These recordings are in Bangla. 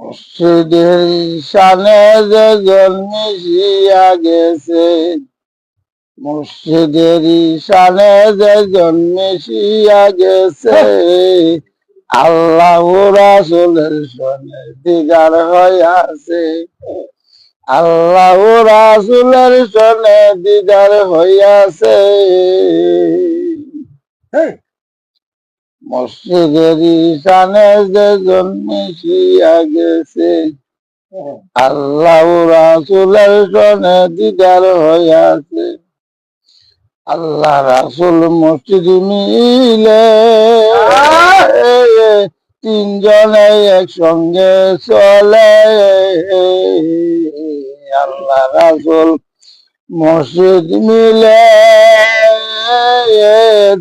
মুর্শিদের শানে যে জন্মিয়া গেছে, মুর্শিদের শানে যে জন্মিয়া গেছে, আল্লাহ রাসূলের শনে দিদার হইয়াছে, আল্লাহ রাসূলের শনে দিদার হইয়াছে। মসজিদের শানে যে জন্মিয়া গেছে, আল্লাহ রাসূলের শনে দিদার হইয়াছে। আল্লাহ রাসূল মসজিদ মিলে তিনজনে একসঙ্গে চলে, আল্লাহ রাসূল মসজিদ মিলে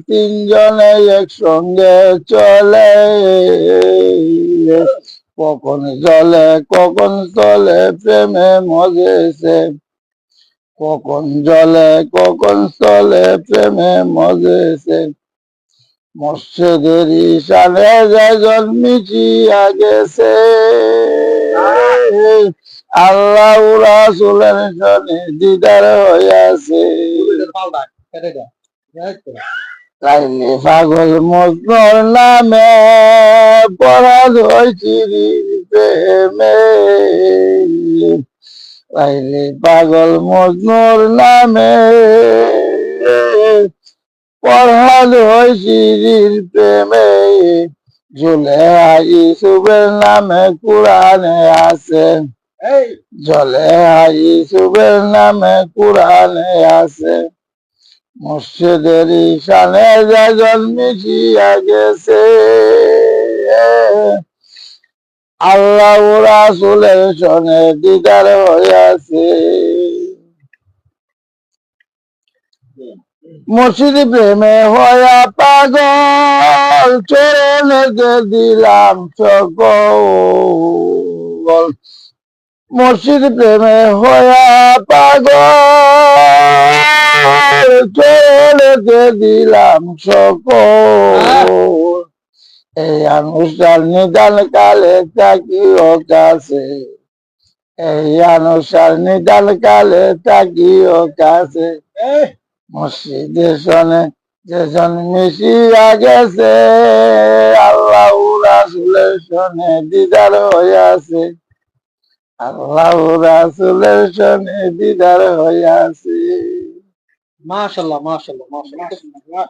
তিনজনে একসঙ্গে চলে, কখন জলে কখন চলে প্রেমে মজেছে, কখন জলে কখন চলে প্রেমে মজেছে। মসজিদের শানে যে জন্মিয়া গেছে, আল্লাহ রাসূলের শনে দিদার হইয়াছে। তাইলে পাগল মজনুর নামে পরাধ চিরির প্রেমে, তাইলে পাগল মজনুর নামে পরাধ চিরির প্রেমে। জুলেহা ইউসুফের নামে কুরআনে আছে, জুলেহা ইউসুফের নামে কুরআনে আছে। মুর্শিদের শানে যে জন্মিয়া গেছে, আল্লাহ রাসূলের শনে দিদার হইয়াছে। মুর্শিদ প্রেমে হইয়া পাগল, চরণে দিলাম সকল। মুর্শিদ প্রেমে হইয়া পাগল, চরণে দিলাম সকল। এই অনুষ্ঠান নিদান কালে তাকিও কাছে, এই অনুষ্ঠান নিদান কালে তাকিও কাছে। মসজিদের শনে যে জন্মিয়া গেছে, আল্লাহ রাসূলের শনে দিদার হইয়াছে, আল্লাহ রাসূলের শনে দিদার হইয়াছে। মাশাআল্লাহ, মাশাআল্লাহ, মাশাআল্লাহ।